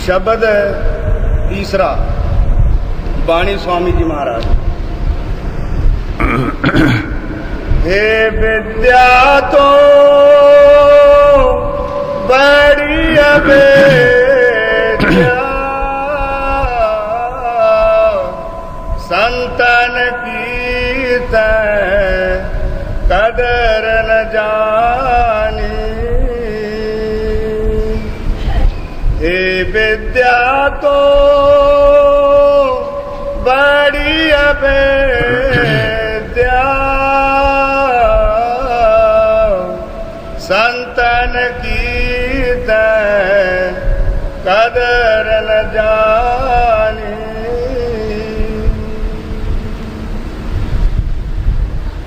शब्द तीसरा बाणी स्वामी जी महाराज। हे विद्या तो बड़ी अवेद्या, संतन की तै कदर न जानी। हे विद्या तो बड़ी अवेद्या, संतन की तै कदर न जानी।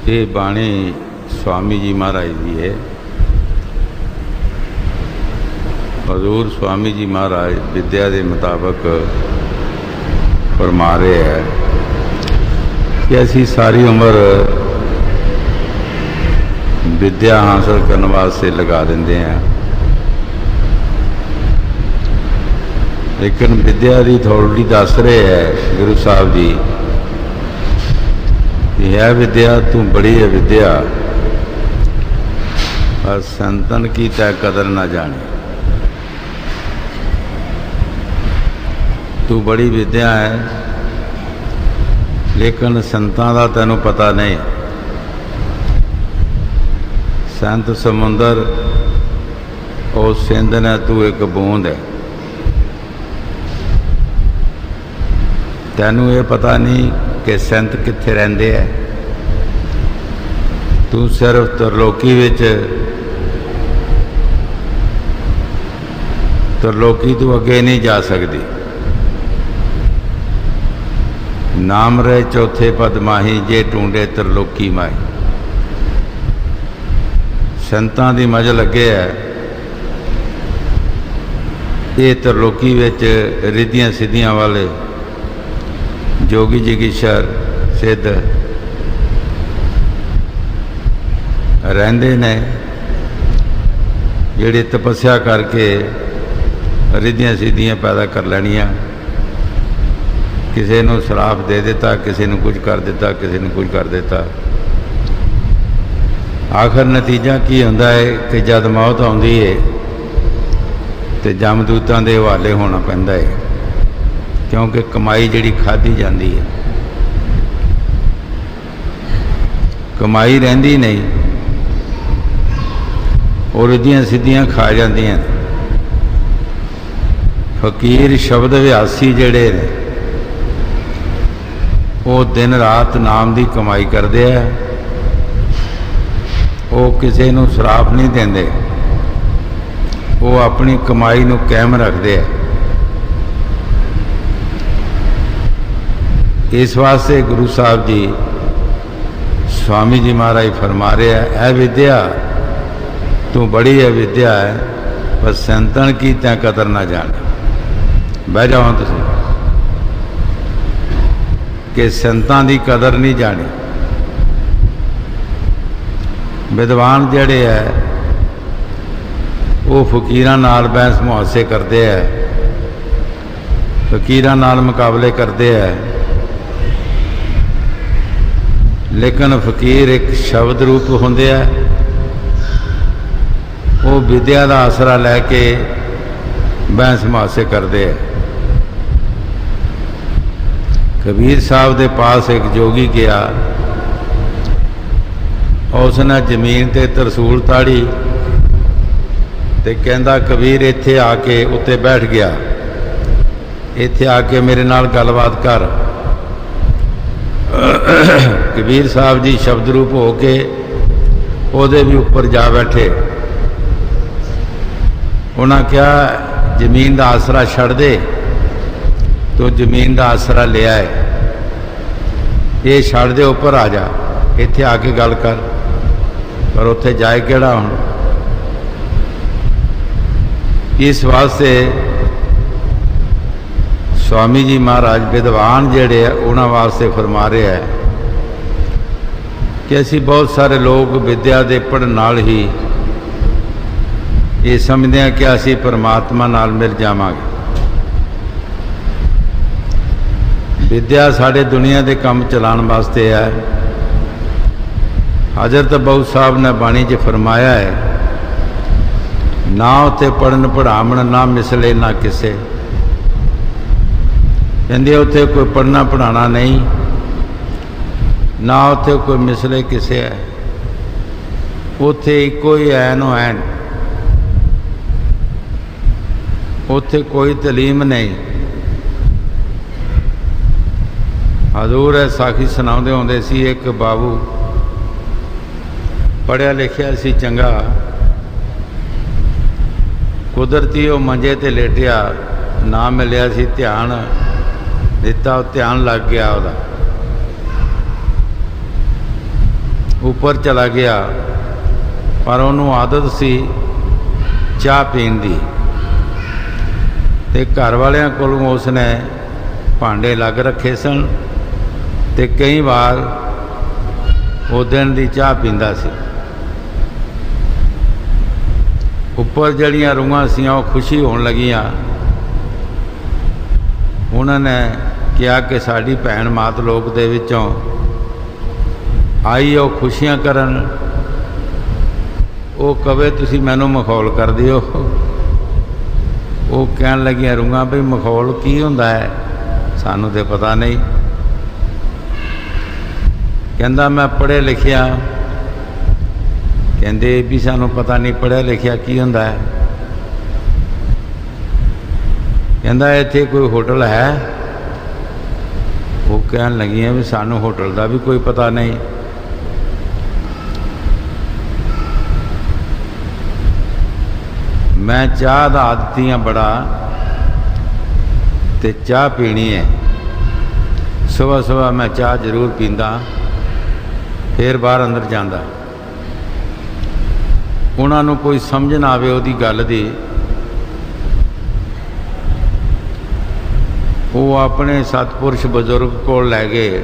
ये बाणी स्वामी जी महाराज जी है। हजूर स्वामी जी महाराज विद्या के मुताबिक फरमा रहे हैं कि असी सारी उम्र विद्या हासिल करने वास्ते लगा देंगे हैं, लेकिन विद्या की अथॉरिटी दस रहे है गुरु साहब जी कि है विद्या तू बड़ी है विद्या, पर संतन की तय कदर ना जाने। तू बड़ी विद्या है लेकिन संतां दा तैनूं पता नहीं। संत समुंदर और सिंध ने तू एक बूंद है। तैनूं ये पता नहीं कि संत कित्थे रहिंदे है। तू सिर्फ तरलोकी विच तरलोकी तू अगे नहीं जा सकती। नाम रहे चौथे पद माही जे टूंडे तरलोकी माही। संतां दी मज लगे है ये तरलोकी विच रिद्धियां सिद्धियां वाले जोगी जगीशर सिद्ध रहिंदे ने, जिहड़े तपस्या करके रिद्धियां सिद्धियां पैदा कर लैणियां। किसी नूं श्राप दे दिता, किसी नूं कुछ कर दिता, किसी नूं कुछ कर दिता। आखिर नतीजा की हुंदा है कि जद मौत आउंदी है तो जमदूतां दे हवाले होना पैंदा है, क्योंकि कमाई जिहड़ी खाधी जाती है कमाई रहिंदी नहीं, और रिद्धियां सिद्धियां खा जांदियां। फकीर शब्द अभ्यासी जिहड़े ने वो दिन रात नाम की कमाई करते हैं। वो किसी नूं श्राप नहीं देंदे, वो अपनी कमाई नूं कायम रखते हैं। इस वास्ते गुरु साहब जी स्वामी जी महाराज फरमा रहे हैं, ऐ विद्या तू बड़ी है विद्या है, पर संतन की तैं कदर ना जाने। बह जाओ तुसीं कि संतां दी कदर नहीं जानी। विद्वान जिहड़े है वो फकीरां नाल बहस मुहासे करते हैं, फकीरां नाल मुकाबले करते हैं। लेकिन फकीर एक शब्द रूप होंदे है, वो विद्या का आसरा लैके बहस मुहासे करते हैं। कबीर साहब के पास एक जोगी गया, उसने जमीन ते तरसूल ताड़ी ते कहंदा कबीर इत्थे आके उत्ते बैठ गया, इत्थे आके मेरे नाल गलबात कर। कबीर साहब जी शब्द रूप होके ਉਹਦੇ भी उपर जा बैठे। उन्हें क्या जमीन का आसरा छड़ दे, तो जमीन का आसरा ले आए। ये छड़ दे उपर आ जा, इत्थे आके गल कर। पर उत्थे जाए केड़ा हुण। इस वास्ते स्वामी जी महाराज विद्वान जिहड़े है उन्हां वास्ते फरमा रहे हैं कि असी बहुत सारे लोग विद्या के पढ़न नाल ही ये समझते हैं कि असी परमात्मा नाल मिल जावांगे। विद्या साढ़े दुनिया के काम चलाने वास्ते है। हजरत बहु साहब ने बाणी च फरमाया है, ना उत्थे पढ़न पढ़ावण ना मिसले ना किसे। कहते उत्थे कोई पढ़ना पढ़ाना नहीं, ना उत्थे कोई मिसले किसे है। उत्थे इको ही ऐनो ऐन, उत्थे कोई तलीम नहीं। हजूर है साखी सुनाते होंदे सी, एक बाबू पढ़िया लिखिया सी चंगा, कुदरती वो मंजे ते लेटिया, ना मिलिया सी ध्यान दिता, ध्यान लग गया उहदा, ऊपर चला गया। पर उन्होंने आदत सी चाह पीन दी, ते घर वालियां कोलों उसने भांडे लग रखे सन, ते कई बार वो दिन की चाह पींदा सी। उपर जड़ियाँ रूहां सियां वो खुशी होने लगियां। उन्होंने कहा कि साड़ी भैन मात लोक दे विचों आई, वो खुशियां करन, वो कवे तुसी मैनू मखौल कर दिओ। वो कहन लगियां रूहां भी मखौल की हुंदा है, सानू तो पता नहीं। कहंदा मैं पढ़े लिखिया, कहंदे भी सानू पता नहीं पढ़िया लिखिया की हुंदा है। कहंदा इत्थे कोई होटल है? वो कहन लगियां भी सानू होटल का भी कोई पता नहीं। मैं चाह दा आदती हाँ बड़ा, ते चाह पीनी है। सुबह सुबह मैं चाह जरूर पींदा, फिर बाहर अंदर जांदा। उन्होंने कोई समझ ना आवे उहदी गल दी, वो अपने सतपुरुष बजुर्ग को लै गए,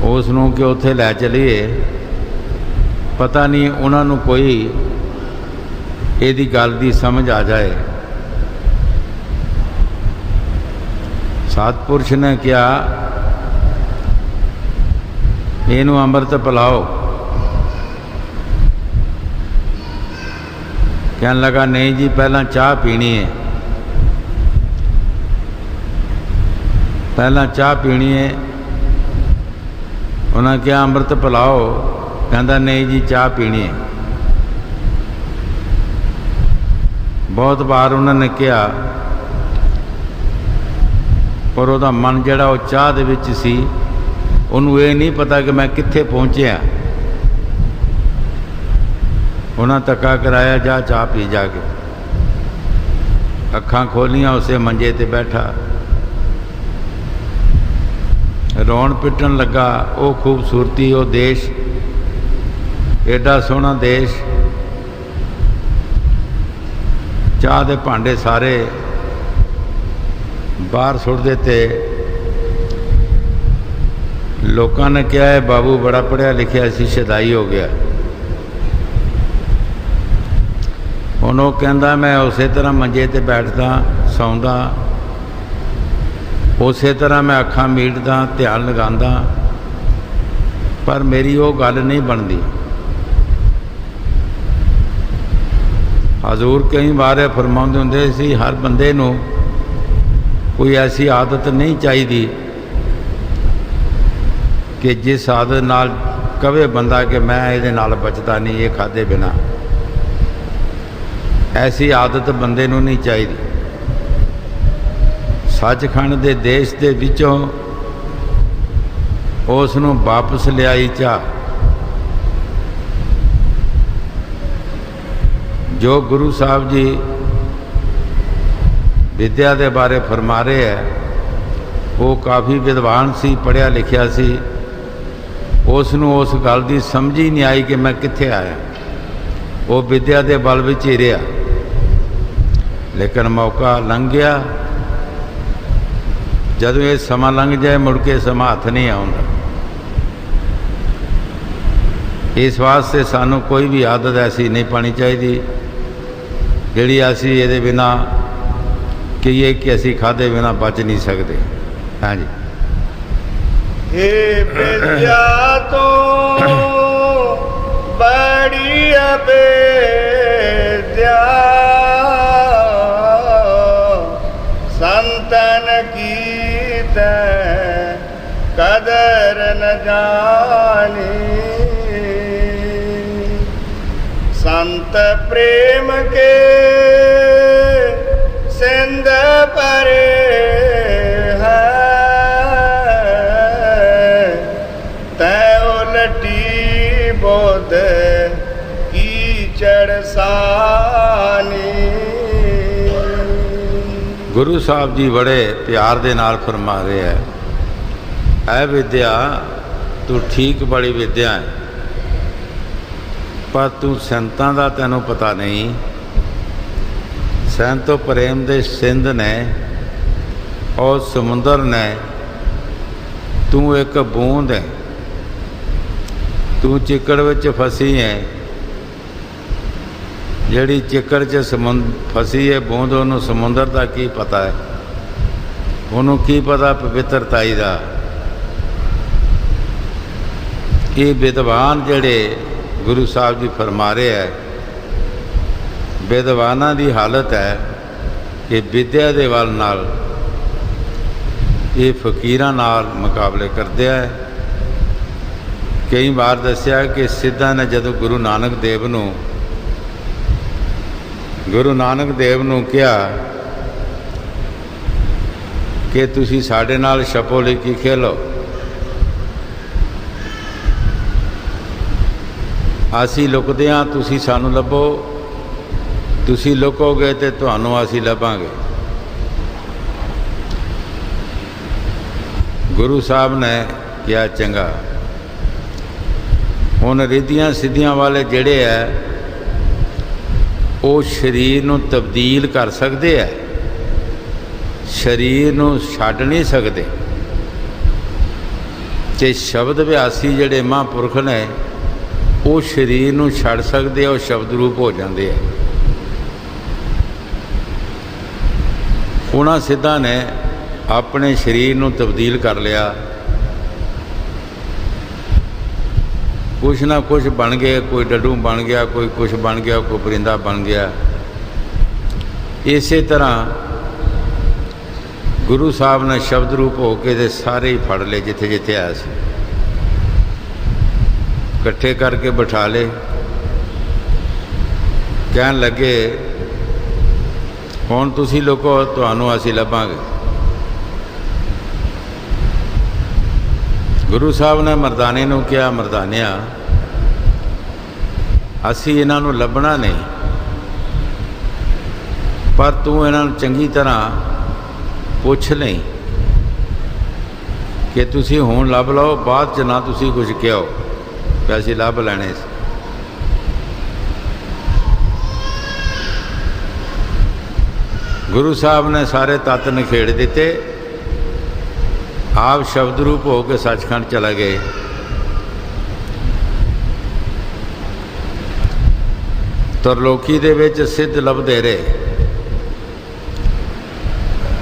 उसनों कि उत्थे लै चलीए। पता नहीं उन्होंने कोई इहदी गल दी समझ आ जाए। सतपुरुष ने कहा इनू अमृत पिलाओ। कहने लगा नहीं जी पहला चाह पीनी है, पहला चाह पीनी है। उन्होंने कहा अमृत पिलाओ, कहता नहीं जी चाह पीनी है। बहुत बार उन्होंने कहा, पर वह मन जड़ा वो चाह दे विच सी, उन्होंने ये नहीं पता कि मैं कित्थे पहुँचया। उन्हें धक्का कराया, जा चाह पी जाके। अखां खोलियां, उसे मंजे ते बैठा रोन पिटन लगा। वो खूबसूरती, वो देश, एडा सोहना देश, चाह दे भांडे सारे बाहर सुट देते। लोगों ने कहा है बाबू बड़ा पढ़िया लिखिया सी, शदाई हो गया। हुण वो कहंदा मैं उस तरह मंजे ते बैठदा सौंदा, उस तरह मैं अखां मीटदा ध्यान लगांदा, पर मेरी वो गल नहीं बनती। हजूर कई बार फरमाउंदे हुंदे सी, हर बंदे नूं कोई ऐसी आदत नहीं चाहिए कि जिस आदत नाल कवे बंदा कि मैं ये नाल बचता नहीं, ये खादे बिना। ऐसी आदत बंदे नूं नहीं चाहिए। सचखंड दे देश दे विचों उस नूं वापस लियाई चाह। जो गुरु साहब जी विद्या के बारे फरमा रहे हैं, वो काफ़ी विद्वान सी, पढ़िया लिखिया सी। उसनों उस गल की समझ ही नहीं आई कि मैं कित्थे आया। वो विद्या के बल विच ही रहा, लेकिन मौका लंघ गया। जदों ये समा लंघ जाए मुड़ के समा हथ नहीं आउंदा। इस वास्ते सानू कोई भी आदत ऐसी नहीं पानी चाहिए जिहड़ी असी ये बिना कहिए कि असी खाधे बिना बच नहीं सकते। हाँ जी। हे विद्या तो बड़ी अवेद्या संतन की कदर न जानी संत प्रेम के सिंध परे है तै उलटी बोध कीचड़ सानी। गुरु साहब जी बड़े प्यार दे नाल फरमा रहे है, ऐ विद्या तू ठीक बड़ी विद्या है, पर तू संतां दा तैनूं पता नहीं। संतो प्रेम दे सिंध ने और समुंदर ने, तू एक बूंद है, तू चिकड़ विच फसी है। जिहड़ी चिकड़ च फसी है बूंद, उन्होंने समुंदर का की पता है, उन्होंने की पता पवित्रताई का। ये विद्वान जिहड़े गुरु साहब जी फरमा रहे है, विद्वाना की हालत है कि विद्या दे वल नाल ये फकीरां नाल मुकाबले करते हैं। कई बार दसिया कि सिद्धां ने जदों गुरु नानक देव नूं कहा कि तुसी साडे नाल छपो लिखी खेलो, असी लुकदे हां, तुसी सानू लभो, तुसी लुकोगे तो तुहानू असी लभांगे। गुरु साहब ने कहा चंगा, हुण रिद्धियां सिद्धियां वाले जिहड़े है वो शरीर नूं तब्दील कर सकते है, शरीर नूं छड्ड नहीं सकते। ते शब्द व्यासी जिहड़े महापुरख ने वो शरीर नूं छड्ड सकते, वो शब्द रूप हो जाते हैं। उन्हां सिद्धां ने अपने शरीर नूं तब्दील कर लिया, कुछ ना कुछ बन गए, कोई डड्डू बन गया, कोई कुछ बन गया, कोई परिंदा बन गया। इसे तरह गुरु साहब ने शब्द रूप होके ते सारे ही फड़ ले, जिथे जिथे आया सी इकट्ठे करके बिठा ले। कहन लगे हुण तुसी लुको, तुहानू असी लभांगे। गुरु साहब ने मरदाने नूं कहा, मरदानिया असी इन्हां नूं लभना नहीं, पर तू इन्हां नूं चंगी तरह पुछ नहीं कि तुसी हुण लभ लो, बाद च ना तुसी कुछ कहो कि असी लभ लैणे सी। गुरु साहब ने सारे तत्त निखेड़ दिते, आप शब्द रूप होकर सचखंड चला गए। तरलोकी दे विच सिद्ध लभदे रहे,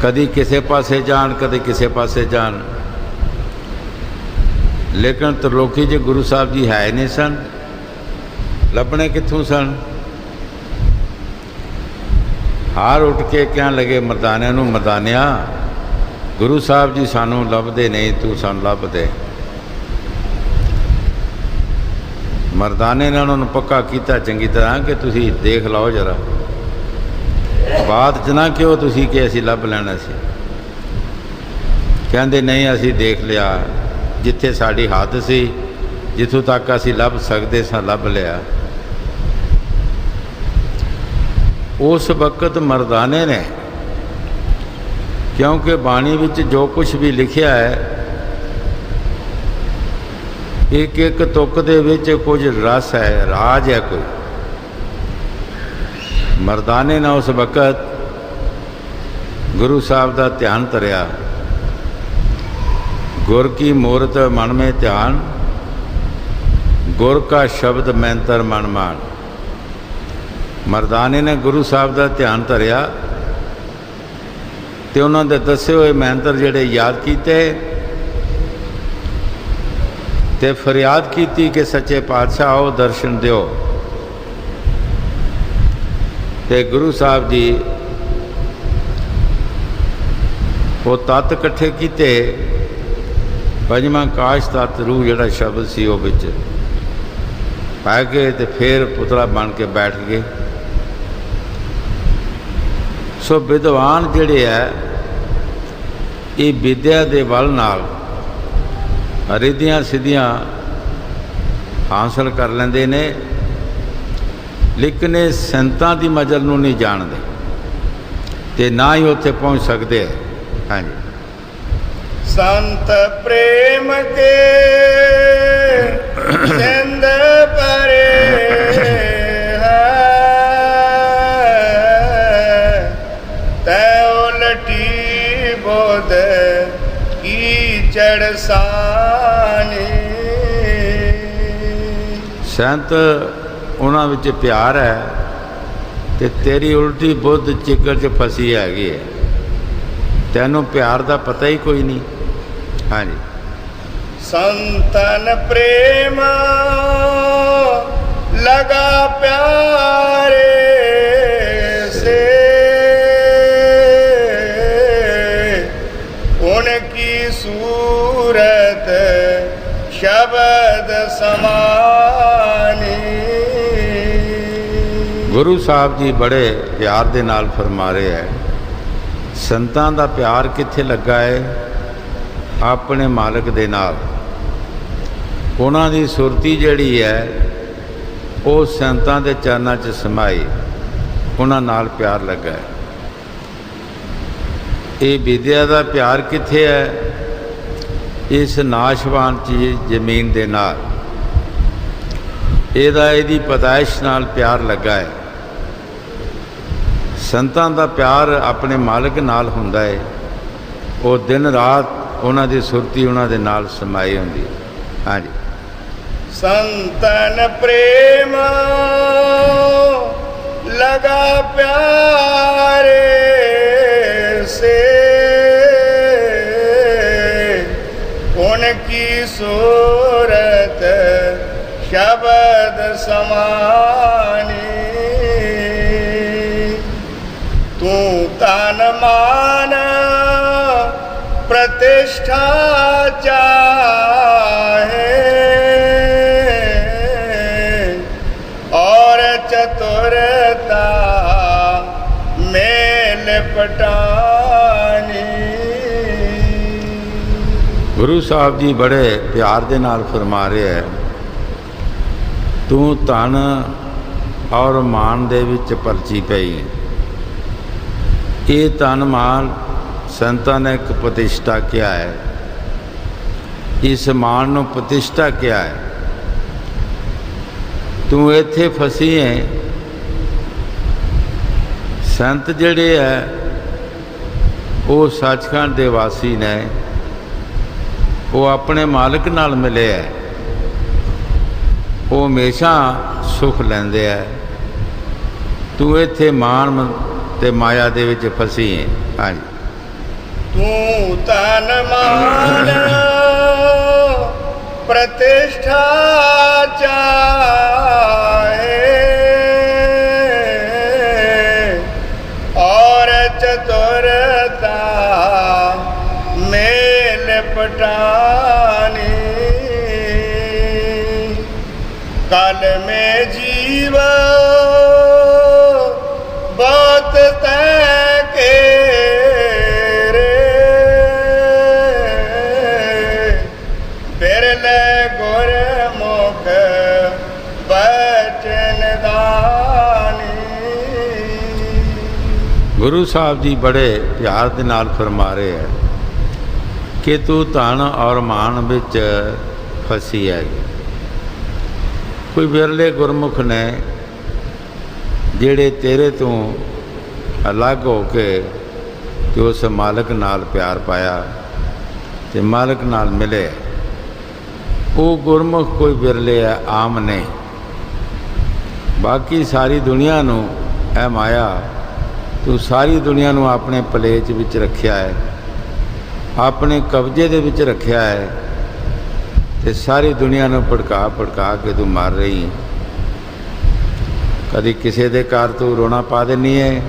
कदी किसे पासे जान, कदी किसे पासे जान, लेकिन तरलोकी च गुरु साहब जी है नहीं सन, लभने कित्थों सन। हार उठ के कहन लगे मरदाने नूं, मरदानिया गुरु साहब जी सानू लभदे नहीं, तू सानू लभ दे। मरदाने ने उन्होंने पक्का किया चंगी तरह कि तुसी देख लो जरा, बात च ना क्यों तुसी कि असी लभ लैना सी। कहंदे नहीं, असी देख लिया, जिथे साड़ी हद सी, जिथों तक असी लभ सकते सां लभ लिया। उस वक्त मरदाने ने, क्योंकि बाणी विच जो कुछ भी लिखिया है, एक एक तुक दे विच कुछ रस है, राज है कोई। मरदाने ने उस वक्त गुरु साहब का ध्यान धरिया, गुर की मूरत मन में ध्यान, गुर का शब्द मैंतर मन मान। मरदाने ने गुरु साहब का ध्यान धरिया ते उन्होंने दसे हुए मैंतर जिहड़े याद किए ਤੇ ਫਰਿਆਦ ਕੀਤੀ ਕਿ ਸੱਚੇ ਪਾਤਸ਼ਾਹ ਆਓ ਦਰਸ਼ਨ ਦਿਓ। ਤੇ ਗੁਰੂ ਸਾਹਿਬ ਜੀ ਉਹ ਤੱਤ ਇਕੱਠੇ ਕੀਤੇ, ਪੰਜਵਾਂ ਕਾਸ਼ ਤੱਤ ਰੂਹ ਜਿਹੜਾ ਸ਼ਬਦ ਸੀ ਉਹ ਵਿੱਚ ਪਾ ਕੇ ਤੇ ਫਿਰ ਪੁਤਲਾ ਬਣ ਕੇ ਬੈਠ ਗਏ। ਸੋ ਵਿਦਵਾਨ ਜਿਹੜੇ ਹੈ ਇਹ ਵਿਦਿਆ ਦੇ ਬਲ ਨਾਲ ਰਿੱਧੀਆਂ ਸਿੱਧੀਆਂ ਹਾਸਲ ਕਰ ਲੈਂਦੇ ਨੇ, ਲੇਕਿਨ ਇਹ ਸੰਤਾਂ ਦੀ ਮਜਲ ਨੂੰ ਨਹੀਂ ਜਾਣਦੇ ਤੇ ਨਾ ਹੀ ਉੱਥੇ ਪਹੁੰਚ ਸਕਦੇ। ਹਾਂਜੀ, संत प्रेम के सिंध परे है, तै उलटी बोध कीचड़ सानी। ਸੰਤ ਉਹਨਾਂ ਵਿੱਚ ਪਿਆਰ ਹੈ ਤੇ ਤੇਰੀ ਉਲਟੀ ਬੁੱਧ ਚਿੱਕੜ 'ਚ ਫਸੀ ਹੈਗੀ ਹੈ, ਤੈਨੂੰ ਪਿਆਰ ਦਾ ਪਤਾ ਹੀ ਕੋਈ ਨਹੀਂ। ਹਾਂਜੀ, संतन प्रेम लगा प्यारे से, उनकी सूरत शब्द समानी। ਗੁਰੂ ਸਾਹਿਬ ਜੀ ਬੜੇ ਪਿਆਰ ਦੇ ਨਾਲ ਫਰਮਾ ਰਹੇ ਹੈ, ਸੰਤਾਂ ਦਾ ਪਿਆਰ ਕਿੱਥੇ ਲੱਗਾ ਹੈ? ਆਪਣੇ ਮਾਲਕ ਦੇ ਨਾਲ। ਉਹਨਾਂ ਦੀ ਸੁਰਤੀ ਜਿਹੜੀ ਹੈ ਉਹ ਸੰਤਾਂ ਦੇ ਚਰਨਾਂ 'ਚ ਸਮਾਈ, ਉਹਨਾਂ ਨਾਲ ਪਿਆਰ ਲੱਗਾ ਹੈ। ਇਹ ਵਿਦਿਆ ਦਾ ਪਿਆਰ ਕਿੱਥੇ ਹੈ? ਇਸ ਨਾਸ਼ਵਾਨ ਚੀਜ਼ ਜ਼ਮੀਨ ਦੇ ਨਾਲ, ਇਹਦੀ ਪੈਦਾਇਸ਼ ਨਾਲ ਪਿਆਰ ਲੱਗਾ ਹੈ। ਸੰਤਾਂ ਦਾ ਪਿਆਰ ਆਪਣੇ ਮਾਲਕ ਨਾਲ ਹੁੰਦਾ ਹੈ, ਉਹ ਦਿਨ ਰਾਤ ਉਹਨਾਂ ਦੀ ਸੁਰਤੀ ਉਹਨਾਂ ਦੇ ਨਾਲ ਸਮਾਈ ਹੁੰਦੀ ਹੈ। ਹਾਂਜੀ, संतन प्रेम लगा प्यारे से, उनकी सूरत शब्द समानी। तू तन मान प्रतिष्ठा चाहे, और चतुरता में लिपटानी। ਗੁਰੂ ਸਾਹਿਬ ਜੀ ਬੜੇ ਪਿਆਰ ਦੇ ਨਾਲ ਫਰਮਾ ਰਹੇ ਹੈ, ਤੂੰ ਧਨ ਔਰ ਮਾਨ ਦੇ ਵਿੱਚ ਪਰਚੀ ਪਈ ਹੈ। ਇਹ ਧਨ ਮਾਨ ਸੰਤਾਂ ਨੇ ਇੱਕ ਪ੍ਰਤਿਸ਼ਠਾ ਕਿਹਾ ਹੈ, ਇਸ ਮਾਨ ਨੂੰ ਪ੍ਰਤਿਸ਼ਠਾ ਕਿਹਾ ਹੈ। ਤੂੰ ਇੱਥੇ ਫਸੀ ਹੈ। ਸੰਤ ਜਿਹੜੇ ਹੈ ਉਹ ਸੱਚਖੰਡ ਦੇ ਵਾਸੀ ਨੇ, ਉਹ ਆਪਣੇ ਮਾਲਕ ਨਾਲ ਮਿਲੇ ਹੈ, ਉਹ ਹਮੇਸ਼ਾ ਸੁਖ ਲੈਂਦੇ ਹੈ। ਤੂੰ ਇੱਥੇ ਮਾਨ ਤੇ ਮਾਇਆ ਦੇ ਵਿੱਚ ਫਸੀ ਹੈ। ਹਾਂਜੀ, तू तन मान प्रतिष्ठा चाहे, और चतुरता में लिपटानी। कल में जीव बहुत तय के ਗੁਰੂ ਸਾਹਿਬ ਜੀ ਬੜੇ ਪਿਆਰ ਦੇ ਨਾਲ ਫਰਮਾ ਰਹੇ ਹੈ ਕਿ ਤੂੰ ਧਨ ਔਰ ਮਾਨ ਵਿੱਚ ਫਸੀ ਹੈਗੀ। ਕੋਈ ਵਿਰਲੇ ਗੁਰਮੁਖ ਨੇ ਜਿਹੜੇ ਤੇਰੇ ਤੋਂ ਅਲੱਗ ਹੋ ਕੇ ਤੇ ਉਸ ਮਾਲਕ ਨਾਲ ਪਿਆਰ ਪਾਇਆ ਤੇ ਮਾਲਕ ਨਾਲ ਮਿਲੇ। ਉਹ ਗੁਰਮੁਖ ਕੋਈ ਵਿਰਲੇ ਹੈ, ਆਮ ਨਹੀਂ। ਬਾਕੀ ਸਾਰੀ ਦੁਨੀਆ ਨੂੰ ਇਹ ਮਾਇਆ, ਤੂੰ ਸਾਰੀ ਦੁਨੀਆ ਨੂੰ ਆਪਣੇ ਪਲੇਚ ਵਿੱਚ ਰੱਖਿਆ ਹੈ, ਆਪਣੇ ਕਬਜ਼ੇ ਦੇ ਵਿੱਚ ਰੱਖਿਆ ਹੈ ਤੇ ਸਾਰੀ ਦੁਨੀਆ ਨੂੰ ਭੜਕਾ ਭੜਕਾ ਕੇ ਤੂੰ ਮਾਰ ਰਹੀ ਹੈ। ਕਦੀ ਕਿਸੇ ਦੇ ਘਰ ਤੂੰ ਰੋਣਾ ਪਾ ਦਿੰਦੀ ਹੈ,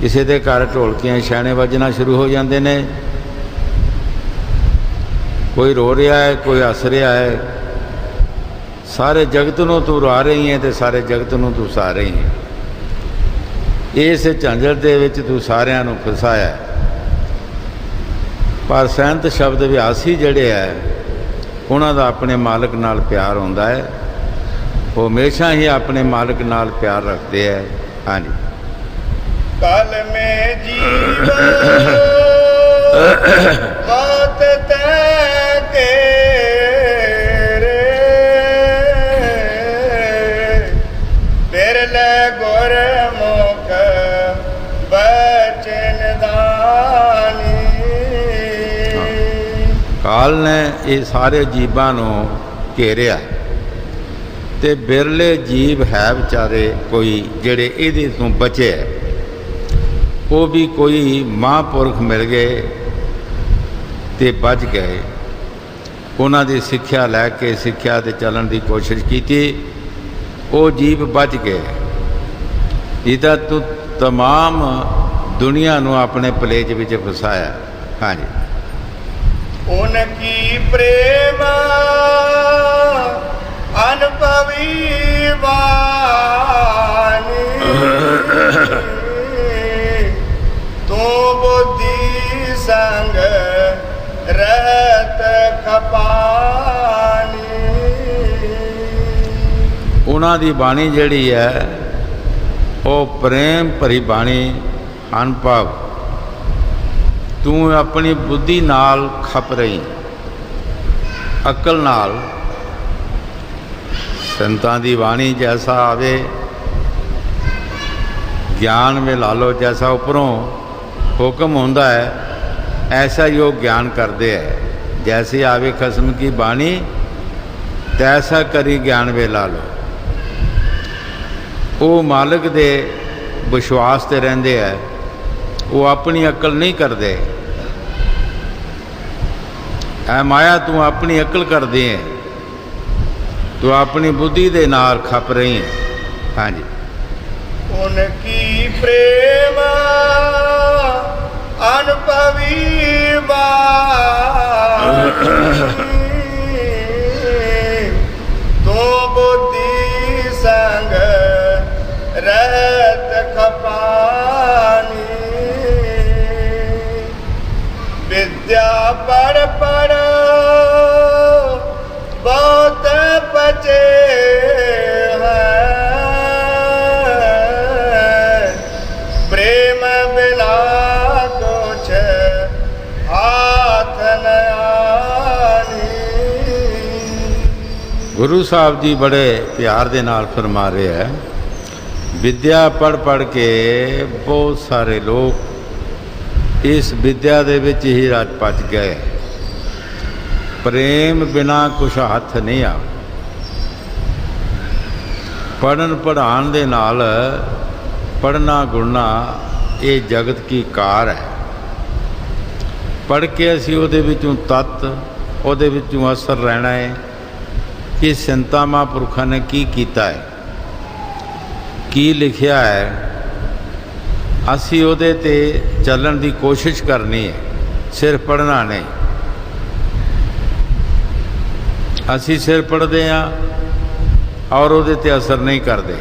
ਕਿਸੇ ਦੇ ਘਰ ਢੋਲਕੀਆਂ ਛੈਣੇ ਵੱਜਣਾ ਸ਼ੁਰੂ ਹੋ ਜਾਂਦੇ ਨੇ, ਕੋਈ ਰੋ ਰਿਹਾ ਹੈ, ਕੋਈ ਹੱਸ ਰਿਹਾ ਹੈ। ਸਾਰੇ ਜਗਤ ਨੂੰ ਤੂੰ ਰਵਾ ਰਹੀ ਹੈ ਤੇ ਸਾਰੇ ਜਗਤ ਨੂੰ ਤੂੰ ਹਸਾ ਰਹੀ ਹੈ। ਇਸ ਝੰਜਟ ਦੇ ਵਿੱਚ ਤੂੰ ਸਾਰਿਆਂ ਨੂੰ ਫਸਾਇਆ। ਪਰ ਸੈਂਤ ਸ਼ਬਦ ਵਿਆਸੀ ਜਿਹੜੇ ਹੈ ਉਹਨਾਂ ਦਾ ਆਪਣੇ ਮਾਲਕ ਨਾਲ ਪਿਆਰ ਹੁੰਦਾ ਹੈ, ਉਹ ਹਮੇਸ਼ਾ ਹੀ ਆਪਣੇ ਮਾਲਕ ਨਾਲ ਪਿਆਰ ਰੱਖਦੇ ਹੈ। ਹਾਂਜੀ। कल में जीव बात तय के रे बिरले गुर मुख बचन दानी। ਕਾਲ ਨੇ ਇਹ ਸਾਰੇ ਜੀਵਾਂ ਨੂੰ ਘੇਰਿਆ ਤੇ ਬਿਰਲੇ ਜੀਵ ਹੈ ਵਿਚਾਰੇ ਕੋਈ ਜਿਹੜੇ ਇਹਦੇ ਤੋਂ ਬਚੇ। ਉਹ ਵੀ ਕੋਈ ਮਹਾਂਪੁਰਖ ਮਿਲ ਗਏ ਤੇ ਬਚ ਗਏ। ਉਹਨਾਂ ਦੀ ਸਿੱਖਿਆ ਲੈ ਕੇ ਸਿੱਖਿਆ ਤੇ ਚੱਲਣ ਦੀ ਕੋਸ਼ਿਸ਼ ਕੀਤੀ, ਉਹ ਜੀਵ ਬਚ ਗਏ। ਇਹਦਾ ਤੂੰ तमाम ਦੁਨੀਆ ਨੂੰ ਆਪਣੇ ਪਲੇਜ ਵਿੱਚ ਫਸਾਇਆ। ਹਾਂਜੀ। उनकी प्रेम अनुभवी वाणी तू बुद्धि संग रहत खपानी। ਉਹਨਾਂ ਦੀ ਬਾਣੀ ਜਿਹੜੀ ਹੈ ਉਹ ਪ੍ਰੇਮ ਭਰੀ ਬਾਣੀ ਅਨੁਭਵ। ਤੂੰ ਆਪਣੀ ਬੁੱਧੀ ਨਾਲ ਖਪ ਰਹੀ, ਅਕਲ ਨਾਲ। ਸੰਤਾਂ ਦੀ ਬਾਣੀ ਜੈਸਾ ਆਵੇ ਗਿਆਨ ਵਿੱਚ ਲਾ ਲਓ, ਜੈਸਾ ਉੱਪਰੋਂ ਹੁਕਮ ਹੁੰਦਾ ਹੈ ਐਸਾ ਹੀ ਉਹ ਗਿਆਨ ਕਰਦੇ ਹੈ। ਜੈਸੇ ਆਵੇ ਖਸਮ ਕੀ ਬਾਣੀ ਤੈਸਾ ਕਰੀ ਗਿਆਨ ਵਿੱਚ ਲਾ ਲਓ। ਉਹ ਮਾਲਕ ਦੇ ਵਿਸ਼ਵਾਸ ਤੇ ਰਹਿੰਦੇ ਹੈ, ਉਹ ਆਪਣੀ ਅਕਲ ਨਹੀਂ ਕਰਦੇ। ਐ ਮਾਇਆ ਤੂੰ ਆਪਣੀ ਅਕਲ ਕਰਦੀ ਹੈ, ਤੂੰ ਆਪਣੀ ਬੁੱਧੀ ਦੇ ਨਾਲ ਖਪ ਰਹੀ ਹੈ। ਹਾਂਜੀ। उनकी प्रेम अनुभवी तो बुद्धि संग रहत खपानी। विद्या पढ़ पढ़ बहुत बचे ਗੁਰੂ ਸਾਹਿਬ ਜੀ ਬੜੇ ਪਿਆਰ ਦੇ ਨਾਲ ਫਰਮਾ ਰਹੇ ਹੈ, ਵਿਦਿਆ ਪੜ੍ਹ ਪੜ੍ਹ ਕੇ ਬਹੁਤ ਸਾਰੇ ਲੋਕ ਇਸ ਵਿਦਿਆ ਦੇ ਵਿੱਚ ਹੀ ਰਚ ਪਚ ਗਏ। ਪ੍ਰੇਮ ਬਿਨਾ ਕੁਛ ਹੱਥ ਨਹੀਂ ਆ। ਪੜ੍ਹਨ ਪੜ੍ਹਾਉਣ ਦੇ ਨਾਲ ਪੜ੍ਹਨਾ ਗੁਣਨਾ ਇਹ ਜਗਤ ਕੀ ਕਾਰ ਹੈ। ਪੜ੍ਹ ਕੇ ਅਸੀਂ ਉਹਦੇ ਵਿੱਚੋਂ ਤੱਤ, ਉਹਦੇ ਵਿੱਚੋਂ ਅਸਰ ਰਹਿਣਾ ਹੈ ਕਿ ਸੰਤਾਂ ਮਹਾਂਪੁਰਖਾਂ ਨੇ ਕੀ ਕੀਤਾ ਹੈ, ਕੀ ਲਿਖਿਆ ਹੈ। ਅਸੀਂ ਉਹਦੇ 'ਤੇ ਚੱਲਣ ਦੀ ਕੋਸ਼ਿਸ਼ ਕਰਨੀ ਹੈ, ਸਿਰਫ ਪੜ੍ਹਨਾ ਨਹੀਂ। ਅਸੀਂ ਸਿਰ ਪੜ੍ਹਦੇ ਹਾਂ ਔਰ ਉਹਦੇ 'ਤੇ ਅਸਰ ਨਹੀਂ ਕਰਦੇ।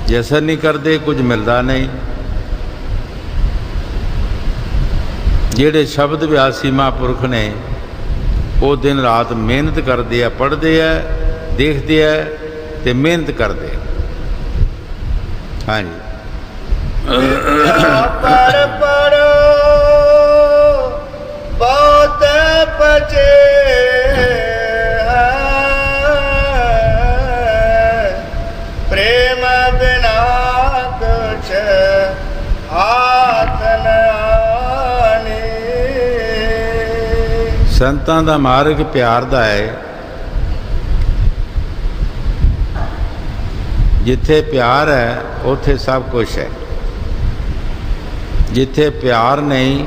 ਜੇ ਅਸਰ ਨਹੀਂ ਕਰਦੇ ਕੁਝ ਮਿਲਦਾ ਨਹੀਂ। ਜਿਹੜੇ ਸ਼ਬਦ ਵਿਆਸੀ ਮਹਾਂਪੁਰਖ ਨੇ ਉਹ ਦਿਨ ਰਾਤ ਮਿਹਨਤ ਕਰਦੇ ਆ, ਪੜ੍ਹਦੇ ਆ, ਦੇਖਦੇ ਆ ਤੇ ਮਿਹਨਤ ਕਰਦੇ ਆ। ਹਾਂਜੀ। ਪੜ੍ਹ ਪੜ੍ਹ ਬਹੁਤ ਬਚੇ प्रेम बिना कुछ हाथ न आनी। ਸੰਤਾਂ ਦਾ ਮਾਰਗ ਪਿਆਰ ਦਾ ਹੈ। ਜਿੱਥੇ ਪਿਆਰ ਹੈ ਉੱਥੇ ਸਭ ਕੁਝ ਹੈ। ਜਿੱਥੇ ਪਿਆਰ ਨਹੀਂ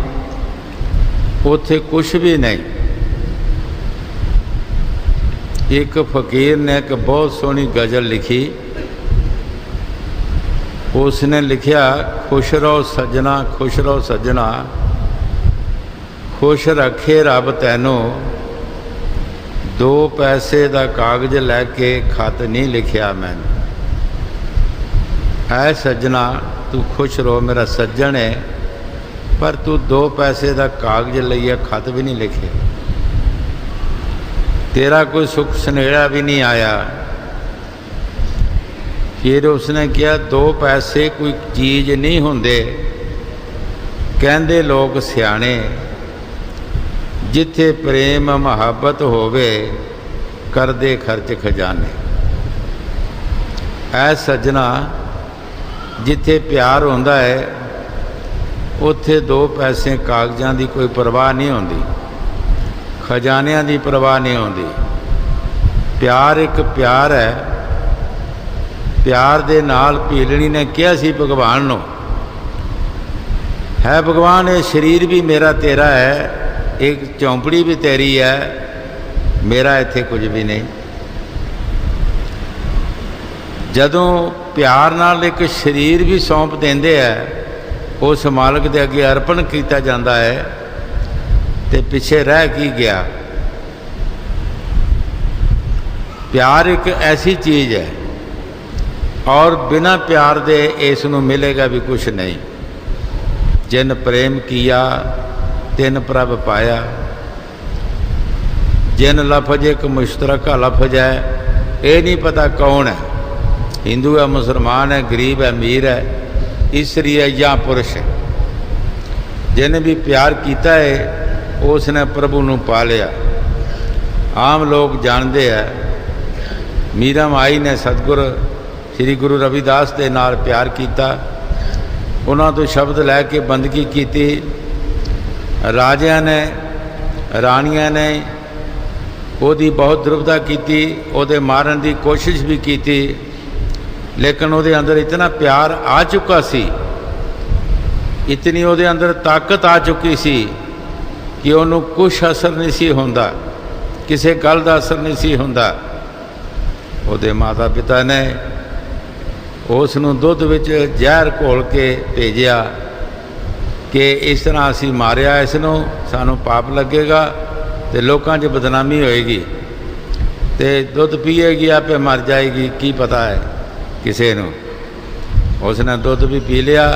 ਉੱਥੇ ਕੁਝ ਵੀ ਨਹੀਂ। एक फकीर ने एक बहुत सोहनी गज़ल लिखी। उसने लिखिया, खुश रहो सज्जना, खुश रहो सज्जना, खुश रखे रब तैनों, दो पैसे का कागज लैके खत नहीं लिखिया मैनू। ऐ सज्जना तू खुश रहो, मेरा सज्जन है, पर तू दो पैसे का कागज लइया खत भी नहीं लिखे, तेरा कोई सुख सुनेड़ा भी नहीं आया। फिर उसने कहा, दो पैसे कोई चीज़ नहीं होंदे, कहंदे लोग सियाणे, जिथे प्रेम मुहब्बत होवे करदे खर्च खजाने। ऐ सज्जना जिथे प्यार होंदा है उत्थे दो पैसे कागजां दी कोई परवाह नहीं होंदी, खजानियां दी परवाह नहीं होंदी। प्यार एक प्यार है। प्यार दे नाल भीलनी ने कहा सी भगवान नूं, है भगवान ये शरीर भी मेरा तेरा है, एक चौंपड़ी भी तेरी है, मेरा इत्थे कुछ भी नहीं। जदों प्यार नाल एक शरीर भी सौंप देंदे है, उस मालक दे अगे अर्पण किया जाता है, ते पिछे रह की गया। प्यार एक ऐसी चीज़ है और बिना प्यार दे इसनूं मिलेगा भी कुछ नहीं। जिन प्रेम किया तिन प्रभ पाया। जिन लफज एक मुश्तरका लफज है, ये नहीं पता कौन है, हिंदू है, मुसलमान है, गरीब है, अमीर है, स्त्री है या पुरुष है। जिन भी प्यार किया है उसने प्रभु नूं पा लिया। आम लोग जानते हैं मीरा माई ने सतगुर श्री गुरु रविदास के नाल प्यार किया, उन्हों तो शब्द लैके बंदगी की। राजिया ने रानिया ने ओदी बहुत दुर्वता की, ओदे मारन की कोशिश भी की, लेकिन वो अंदर इतना प्यार आ चुका सी, इतनी वो अंदर ताकत आ चुकी सी कि उन्होंने कुछ असर नहीं सी होंदा, किसी गल का असर नहीं सी होंदा। ਉਹਦੇ माता पिता ने उस दुध विच जहर घोल के भेजिया कि इस तरह असी मारिया, इसनों सानू पाप लगेगा तो लोगों च बदनामी होएगी, तो दुध पीएगी आपे मर जाएगी, की पता है किसी नूं। उसने दुध भी पी लिया,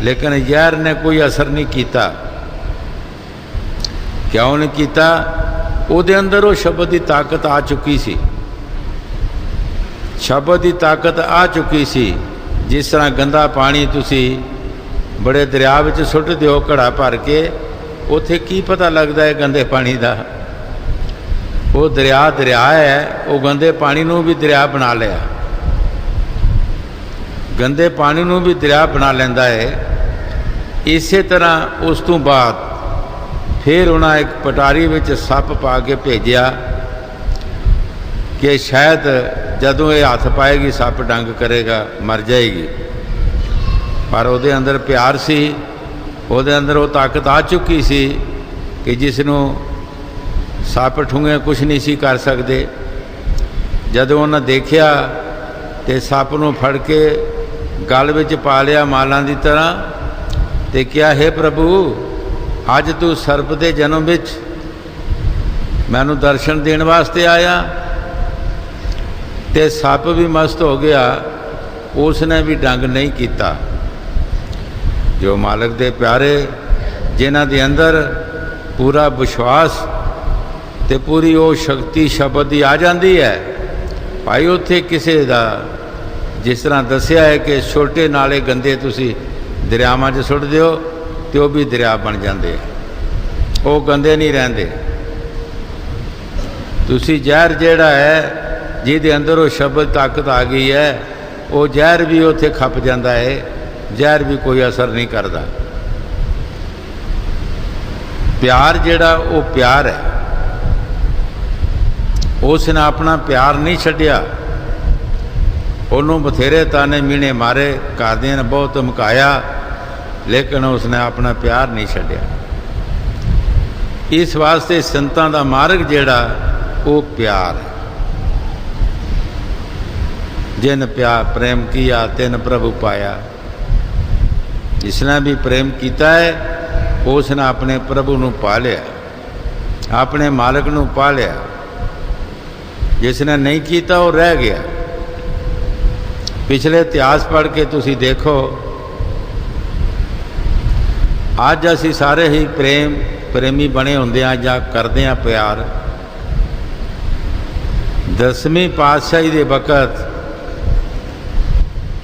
लेकिन जहर ने कोई असर नहीं किया। क्यों नहीं किया? ਉਹਦੇ अंदर वो शब्द की ताकत आ चुकी सी, शब्द की ताकत आ चुकी सी। जिस तरह गंदा पानी तुसी बड़े दरिया में सुट दो घड़ा भर के, उत्थे की पता लगता है गंदे पानी का? वो दरिया दरिया है, वो गंदे पानी नूं भी दरिया बना लिया, गंदे पानी नूं भी दरिया बना लेंदा है। इस तरह उस तो बाद फिर उन्हें एक पटारी में सप पा के भेजिया कि शायद जदों ये हाथ पाएगी सप डंग करेगा, मर जाएगी। पर वो अंदर प्यार सी, वो अंदर वो ताकत आ चुकी सी कि जिसनों सप ठूंगे कुछ नहीं सी कर सकते। जदों उन्हें देखा तो सप नूं फड़ के गल विच पा लिया मालां दी तरह, ते क्या है प्रभु, अज तू सर्प के जन्म विच मैनू दर्शन देने वास्ते आया। ते सप भी मस्त हो गया, उसने भी डंग नहीं किया। जो मालक दे प्यारे जिन्हां दे अंदर पूरा विश्वास ते पूरी वो शक्ति शब्द की आ जाती है, भाई उत्थे किसी का जिस तरह दसिया है कि छोटे नाले गंदे तुसी दरियावां च सुट दिओ तो वह भी दरिया बन जाते, वो गंदे नहीं रहते। तुसी जहर जिहड़ा है जिहदे अंदर वो शब्द ताकत आ गई है, वो जहर भी उत्थे खप जाता है, जहर भी कोई असर नहीं करता। प्यार जिहड़ा वो प्यार है, उसने अपना प्यार नहीं छड्डिया। उन्होंने बथेरे ताने मीने मारे, घरदियां ने बहुत धमकाया, लेकिन उसने अपना प्यार नहीं छड्डिया। इस वास्ते संतां दा मार्ग जिहड़ा वो प्यार है। जिन प्यार प्रेम किया तिन प्रभु पाया। जिसने भी प्रेम किया है उसने अपने प्रभु नूं पा लिया, अपने मालिक नूं पा लिया। जिसने नहीं किया वो रह गया। पिछले इतिहास पढ़ के तुसी देखो, अज असी सारे ही प्रेमी बने होंदे आ जां करदे आ प्यार। 10वीं पातशाही दे वक़्त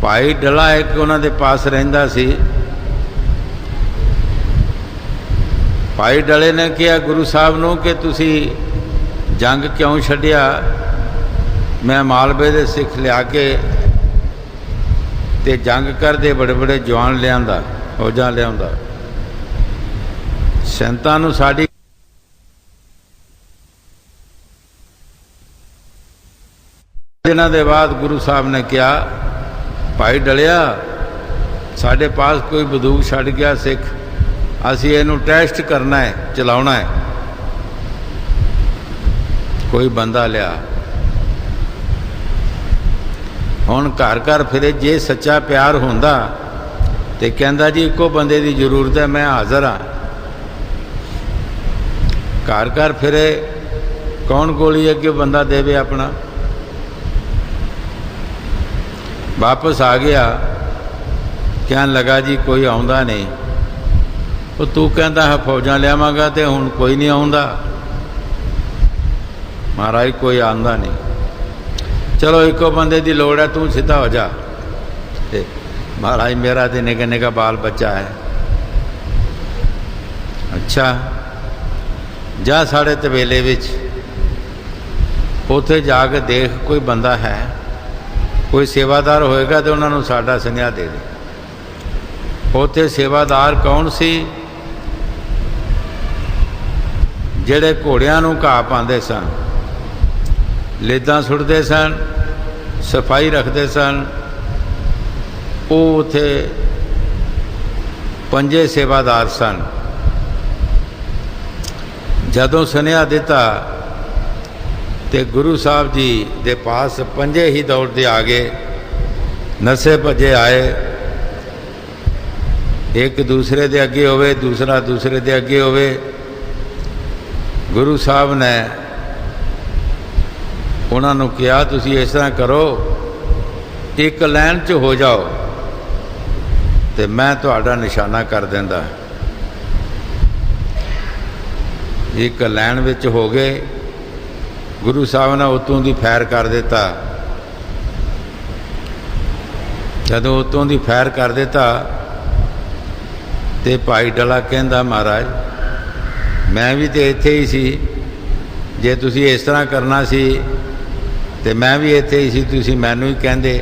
भाई डला एक उन्हां दे पास रहिंदा सी। भाई डले ने कहा गुरु साहब नूं कि तुसी जंग क्यों छड्डिया? मैं मालवे दे सिख लिया के ते जंग करदे बड़े बड़े जवान लियांदा, फौजां लियांदा। संतां नूं साडी दिनां दे बाद गुरु साहब ने कहा, भाई डलिया साढ़े पास कोई बंदूक छड़ गया सिख, असी इहनूं टेस्ट करना है, चलाउणा है। कोई बंदा लिया। हुण घर घर फिरे, जे सच्चा प्यार हुंदा ते कहंदा जी इक्को बंदे की जरूरत है, मैं हाज़र हाँ। घर घर फिरे, कौन गोली अगे बंदा देवे अपना। वापस आ गया, कहन लगा जी कोई आउंदा नहीं। वो तू कहता है फौजां लियावांगा ते हुण कोई नहीं आउंदा। महाराज कोई आंदा नहीं। चलो इको बंदे की लोड़ है, तू सीधा हो जा। महाराज मेरा तो निका निका बाल बच्चा है। अच्छा जा साढ़े तबेले विच, उत्थे जाके देख कोई बंदा है, कोई सेवादार होएगा तो उन्होंने साडा सुनिया दे दे। उत्थे सेवादार कौन सी? ਜਿਹੜੇ ਘੋੜਿਆਂ ਨੂੰ ਘਾਹ ਪਾਉਂਦੇ ਸਨ, ਲੇਦਾਂ ਸੁੱਟਦੇ ਸਨ, ਸਫਾਈ ਰੱਖਦੇ ਸਨ। ਉਹ ਉੱਥੇ 5 ਸੇਵਾਦਾਰ ਸਨ। ਜਦੋਂ ਸੁਨੇਹਾ ਦਿੱਤਾ ਤੇ ਗੁਰੂ ਸਾਹਿਬ ਜੀ ਦੇ ਪਾਸ 5 ਹੀ ਦੌੜਦੇ ਆ ਗਏ, ਨਸੇ ਭੱਜੇ ਆਏ। ਇੱਕ ਦੂਸਰੇ ਦੇ ਅੱਗੇ ਹੋਵੇ, ਦੂਸਰਾ ਦੂਸਰੇ ਦੇ ਅੱਗੇ ਹੋਵੇ। गुरु साहब ने उन्होंने कहा तुसी इस तरह करो, एक लाइन च हो जाओ तो मैं तुहाडा निशाना कर देंदा। एक लाइन विच हो गए। गुरु साहब ने उतों दी फैर कर दिता। जदों उतों दी फैर कर दिता तो भाई डला कहंदा महाराज मैं भी तो इत्थे ही सी, जे तुसी इस तरह करना सी तो मैं भी इत्थे ही सी, तुसी मैनू ही कहंदे।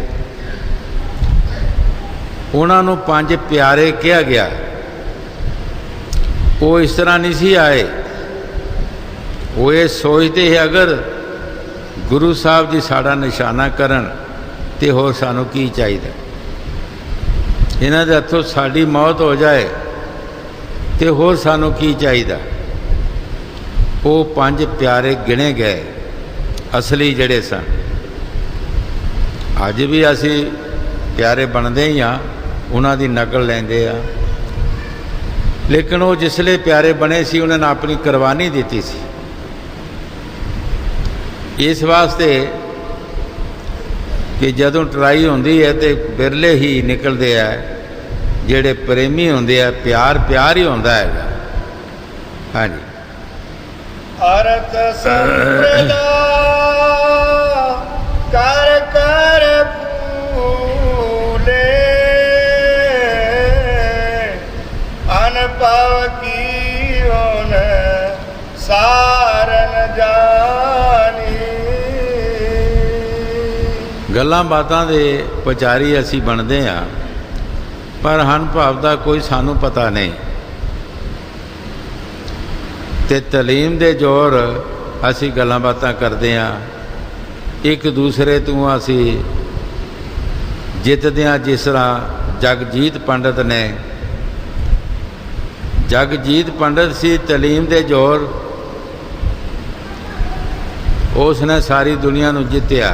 उन्होंने 5 प्यारे कहा गया, वो इस तरह नहीं सी आए। वो ये सोचते है अगर गुरु साहब जी साड़ा निशाना करन तो होर सानू की चाहिए, इन्हां दे हत्थों साड़ी मौत हो जाए तो होर सानू की चाहिए। वो 5 प्यारे गिने गए असली जड़े सन। अज भी असी प्यारे बनते ही हाँ, उन्हों की नकल लेंदे आ। लेकिन वो जिसले प्यारे बने सी उन्होंने अपनी कुर्बानी दी सी। इस वास्ते कि जदों ट्राई होंदी है तो बिरले ही निकलते हैं जेड़े प्रेमी होंदे आ। प्यार प्यार ही होंदा है। हाँ जी। अरथ संप्रदा कर कर फूले, अनपव की होन सारन जानी। गल्लां बातां दे पुजारी असी बनते हाँ, पर हन भाव का कोई सानू पता नहीं। ते तलीम दे जोर असी गल्लां बातां करते हाँ, एक दूसरे तो असी जितदे हाँ। जिस तरह जगजीत पंडित ने, जगजीत पंडित सी तलीम दे जोर, उसने सारी दुनिया नूं जित्तिया।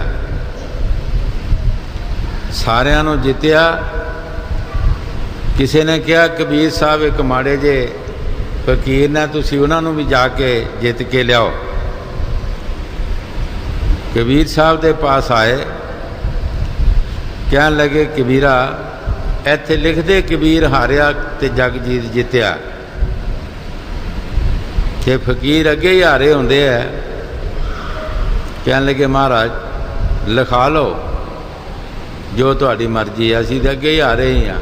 ਸਾਰਿਆਂ ਨੂੰ ਜਿੱਤਿਆ। ਕਿਸੇ ਨੇ ਕਿਹਾ ਕਬੀਰ ਸਾਹਿਬ ਇੱਕ ਮਾੜੇ ਜੇ ਫਕੀਰ ਨੇ, ਤੁਸੀਂ ਉਹਨਾਂ ਨੂੰ ਵੀ ਜਾ ਕੇ ਜਿੱਤ ਕੇ ਲਿਆਓ। ਕਬੀਰ ਸਾਹਿਬ ਦੇ ਪਾਸ ਆਏ, ਕਹਿਣ ਲੱਗੇ ਕਬੀਰਾ ਇੱਥੇ ਲਿਖਦੇ ਕਬੀਰ ਹਾਰਿਆ ਤੇ ਜਗਜੀਤ ਜਿੱਤਿਆ, ਕਿ ਫਕੀਰ ਅੱਗੇ ਹੀ ਹਾਰੇ ਹੁੰਦੇ ਆ। ਕਹਿਣ ਲੱਗੇ ਮਹਾਰਾਜ ਲਿਖਾ ਲਓ ਜੋ ਤੁਹਾਡੀ ਮਰਜ਼ੀ ਹੈ, ਅਸੀਂ ਤਾਂ ਅੱਗੇ ਹੀ ਹਾਰੇ ਹੀ ਹਾਂ।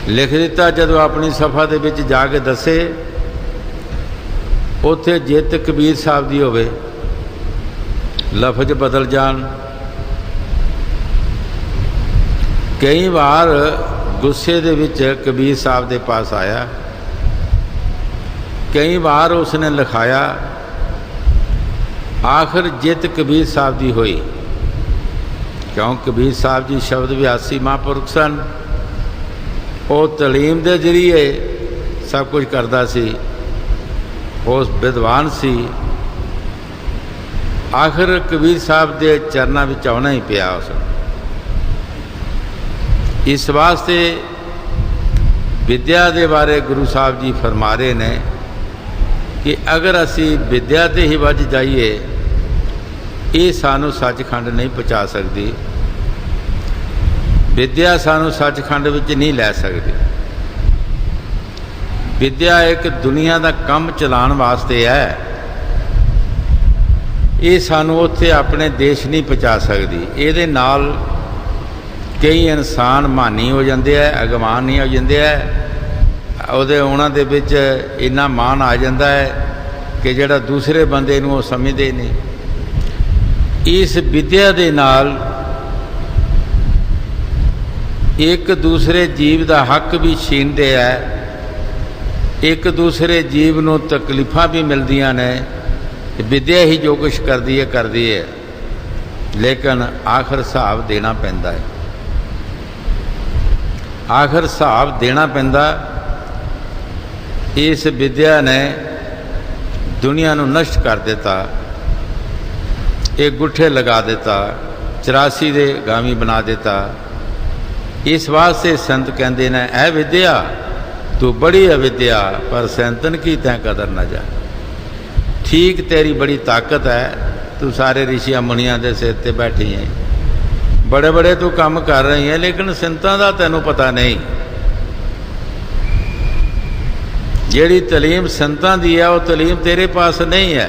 ਲਿਖ ਦਿੱਤਾ। ਜਦੋਂ ਆਪਣੀ ਸਫਾ ਦੇ ਵਿੱਚ ਜਾ ਕੇ ਦੱਸੇ, ਉੱਥੇ ਜਿੱਤ ਕਬੀਰ ਸਾਹਿਬ ਦੀ ਹੋਵੇ, ਲਫ਼ਜ਼ ਬਦਲ ਜਾਣ। ਕਈ ਵਾਰ ਗੁੱਸੇ ਦੇ ਵਿੱਚ ਕਬੀਰ ਸਾਹਿਬ ਦੇ ਪਾਸ ਆਇਆ, ਕਈ ਵਾਰ ਉਸਨੇ ਲਿਖਾਇਆ। ਆਖਰ ਜਿੱਤ ਕਬੀਰ ਸਾਹਿਬ ਦੀ ਹੋਈ, ਕਿਉਂ ਕਬੀਰ ਸਾਹਿਬ ਜੀ ਸ਼ਬਦ ਵਿਆਸੀ ਮਹਾਂਪੁਰਖ ਸਨ। ਉਹ ਤਾਲੀਮ ਦੇ ਜ਼ਰੀਏ ਸਭ ਕੁਝ ਕਰਦਾ ਸੀ, ਉਸ ਵਿਦਵਾਨ ਸੀ। ਆਖਰ ਕਬੀਰ ਸਾਹਿਬ ਦੇ ਚਰਨਾਂ ਵਿੱਚ ਆਉਣਾ ਹੀ ਪਿਆ ਉਸ ਨੂੰ। ਇਸ ਵਾਸਤੇ ਵਿਦਿਆ ਦੇ ਬਾਰੇ ਗੁਰੂ ਸਾਹਿਬ ਜੀ ਫਰਮਾ ਰਹੇ ਨੇ ਕਿ ਅਗਰ ਅਸੀਂ ਵਿਦਿਆ 'ਤੇ ਹੀ ਵੱਜ ਜਾਈਏ, ਇਹ ਸਾਨੂੰ ਸੱਚਖੰਡ ਨਹੀਂ ਪਹੁੰਚਾ ਸਕਦੀ। ਵਿਦਿਆ ਸਾਨੂੰ ਸੱਚਖੰਡ ਵਿੱਚ ਨਹੀਂ ਲੈ ਸਕਦੀ। ਵਿਦਿਆ ਇੱਕ ਦੁਨੀਆ ਦਾ ਕੰਮ ਚਲਾਉਣ ਵਾਸਤੇ ਹੈ, ਇਹ ਸਾਨੂੰ ਉੱਥੇ ਆਪਣੇ ਦੇਸ਼ ਨਹੀਂ ਪਹੁੰਚਾ ਸਕਦੀ। ਇਹਦੇ ਨਾਲ ਕਈ ਇਨਸਾਨ ਮਾਨੀ ਹੋ ਜਾਂਦੇ ਹੈ, ਅਗਮਾਨੀ ਹੋ ਜਾਂਦੇ ਹੈ। ਉਹਨਾਂ ਦੇ ਵਿੱਚ ਇੰਨਾ ਮਾਣ ਆ ਜਾਂਦਾ ਹੈ ਕਿ ਜਿਹੜਾ ਦੂਸਰੇ ਬੰਦੇ ਨੂੰ ਉਹ ਸਮਝਦੇ ਨਹੀਂ। ਇਸ ਵਿਦਿਆ ਦੇ ਨਾਲ ਇੱਕ ਦੂਸਰੇ ਜੀਵ ਦਾ ਹੱਕ ਵੀ ਛੀਨਦੇ ਹੈ, ਇੱਕ ਦੂਸਰੇ ਜੀਵ ਨੂੰ ਤਕਲੀਫਾਂ ਵੀ ਮਿਲਦੀਆਂ ਨੇ। ਵਿਦਿਆ ਹੀ ਜੋ ਕੁਛ ਕਰਦੀ ਹੈ, ਲੇਕਿਨ ਆਖਰ ਹਿਸਾਬ ਦੇਣਾ ਪੈਂਦਾ ਹੈ। ਆਖਰ ਹਿਸਾਬ ਦੇਣਾ ਪੈਂਦਾ। ਇਸ ਵਿਦਿਆ ਨੇ ਦੁਨੀਆ ਨੂੰ ਨਸ਼ਟ ਕਰ ਦਿੱਤਾ, ਇਹ ਗੁੱਠੇ ਲਗਾ ਦਿੱਤਾ, 84 ਦੇ ਗਾਮੀ ਬਣਾ ਦਿੱਤਾ। ਇਸ ਵਾਸਤੇ ਸੰਤ ਕਹਿੰਦੇ ਨੇ ਐ ਵਿਦਿਆ ਤੂੰ ਬੜੀ ਅਵਿਦਿਆ, ਪਰ ਸੈਂਤਨ ਕੀ ਤੈਂ ਕਦਰ ਨਾ ਜਾ। ਠੀਕ ਤੇਰੀ ਬੜੀ ਤਾਕਤ ਹੈ, ਤੂੰ ਸਾਰੇ ਰਿਸ਼ੀਆਂ ਮੁਨੀਆਂ ਦੇ ਸਿਰ ਤੇ ਬੈਠੀ ਹੈ, बड़े बड़े तू काम कर रही है, लेकिन संतां दा तैनूं पता नहीं। जिहड़ी तलीम संतां दी है वो तलीम तेरे पास नहीं है।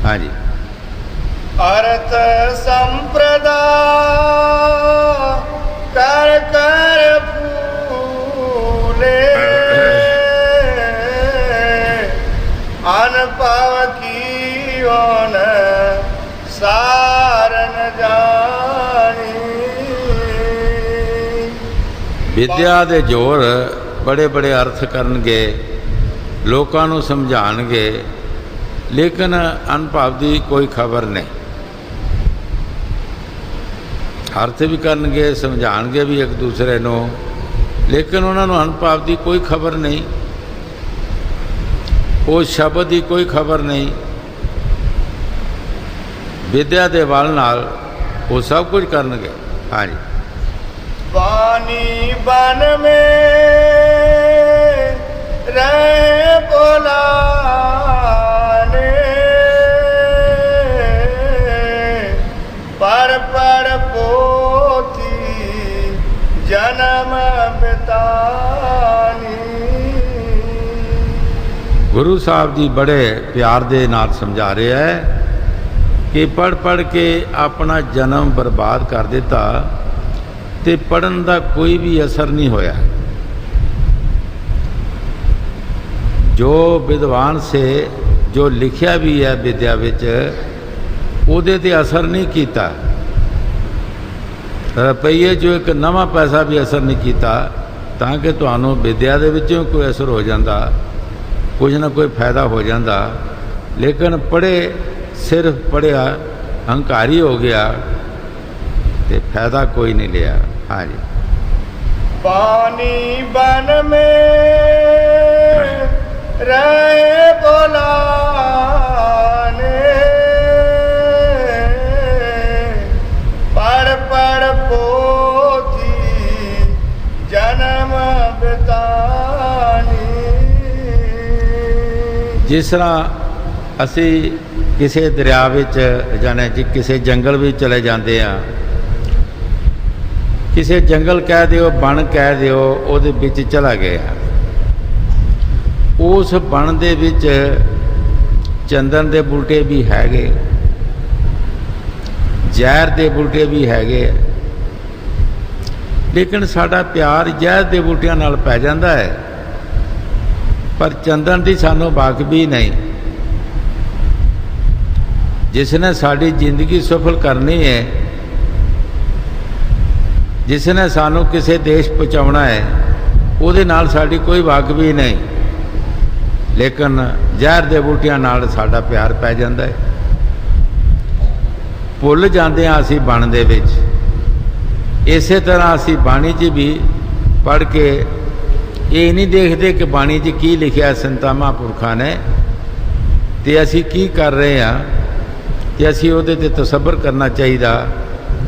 हाँ जी। अर्थ संप्रदा कर कर फूले अनपव की ओन सारन जानी। विद्या दे जोर बड़े बड़े अर्थ करनगे, लोकां नूं समझाणगे, लेकिन अनभाव की कोई खबर नहीं। अर्थ भी करनगे, समझाणगे भी एक दूसरे नूं, लेकिन उन्होंने अनभाव की कोई खबर नहीं, वो शब्द की कोई खबर नहीं। विद्या दे बल नाल वो सब कुछ करनगे। हाँ जी। वाणी बन में रहे बोलाने पर पर पोती जन्म बितानी। गुरु साहब जी बड़े प्यार दे नाल समझा रहे हैं कि पढ़ पढ़ के अपना जन्म बर्बाद कर दिता ते पढ़न का कोई भी असर नहीं होया। जो विद्वान से जो लिखिया भी है विद्या विच उहदे ते असर नहीं किया। रुपये जो एक नवा पैसा भी असर नहीं किया, ताकि तुहानू विद्या दे विचों कोई असर हो जाता, कुछ ना कोई फायदा हो जाता। लेकिन पढ़े सिर्फ पढ़िया हंकारी हो गया ते फायदा कोई नहीं लिया। हाँ जी। पानी बन में रहे बोलाने ਜਿਸ ਤਰ੍ਹਾਂ ਅਸੀਂ ਕਿਸੇ ਦਰਿਆ ਵਿੱਚ ਜਾਣੇ ਜੀ ਕਿਸੇ ਜੰਗਲ ਵਿੱਚ ਚਲੇ ਜਾਂਦੇ ਆ, ਕਿਸੇ ਜੰਗਲ ਕਹਿ ਦਿਓ, ਬਣ ਕਹਿ ਦਿਓ, ਉਹਦੇ ਵਿੱਚ ਚਲਾ ਗਿਆ। ਉਸ ਬਣ ਦੇ ਵਿੱਚ ਚੰਦਨ ਦੇ ਬੂਟੇ ਵੀ ਹੈਗੇ, ਜ਼ਹਿਰ ਦੇ ਬੂਟੇ ਵੀ ਹੈਗੇ, ਲੇਕਿਨ ਸਾਡਾ ਪਿਆਰ ਜ਼ਹਿਰ ਦੇ ਬੂਟਿਆਂ ਨਾਲ ਪੈ ਜਾਂਦਾ ਹੈ, ਪਰ ਚੰਦਨ ਦੀ ਸਾਨੂੰ ਵਾਕਫੀ ਨਹੀਂ। ਜਿਸ ਨੇ ਸਾਡੀ ਜ਼ਿੰਦਗੀ ਸਫਲ ਕਰਨੀ ਹੈ, ਜਿਸ ਨੇ ਸਾਨੂੰ ਕਿਸੇ ਦੇਸ਼ ਪਹੁੰਚਾਉਣਾ ਹੈ, ਉਹਦੇ ਨਾਲ ਸਾਡੀ ਕੋਈ ਵਾਕਫੀ ਨਹੀਂ, ਲੇਕਿਨ ਜ਼ਹਿਰ ਦੇ ਬੂਟਿਆਂ ਨਾਲ ਸਾਡਾ ਪਿਆਰ ਪੈ ਜਾਂਦਾ ਹੈ। ਭੁੱਲ ਜਾਂਦੇ ਹਾਂ ਅਸੀਂ ਬਣ ਦੇ ਵਿੱਚ। ਇਸੇ ਤਰ੍ਹਾਂ ਅਸੀਂ ਬਾਣੀ 'ਚ ਵੀ ਪੜ੍ਹ ਕੇ ਇਹ ਨਹੀਂ ਦੇਖਦੇ ਕਿ ਬਾਣੀ 'ਚ ਕੀ ਲਿਖਿਆ ਸੰਤਾਂ ਮਹਾਂਪੁਰਖਾਂ ਨੇ, ਤੇ ਅਸੀਂ ਕੀ ਕਰ ਰਹੇ ਹਾਂ, ਤੇ ਅਸੀਂ ਉਹਦੇ 'ਤੇ ਤਸੱਬਰ ਕਰਨਾ ਚਾਹੀਦਾ,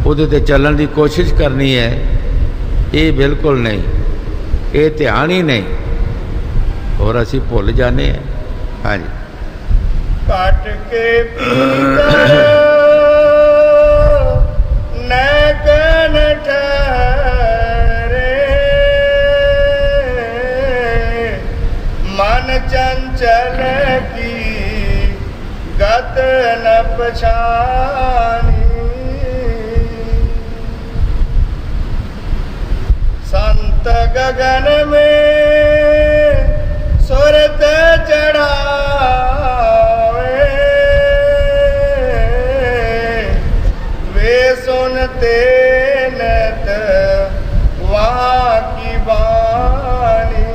ਉਹਦੇ 'ਤੇ ਚੱਲਣ ਦੀ ਕੋਸ਼ਿਸ਼ ਕਰਨੀ ਹੈ। ਇਹ ਬਿਲਕੁਲ ਨਹੀਂ, ਇਹ ਧਿਆਨ ਹੀ ਨਹੀਂ, ਔਰ ਅਸੀਂ ਭੁੱਲ ਜਾਂਦੇ ਹਾਂ। ਹਾਂਜੀ, ਕੱਟ ਕੇ ਪੀਤਰ ਨੈਕਨ ਠਹਿਰੇ, ਮਨ ਚੰਚਲ ਕੀ ਗਤ ਨ ਪਛਾਨੀ, संत गगन में सुरत चढ़ावे, वे सुनते नत वहाँ की बानी।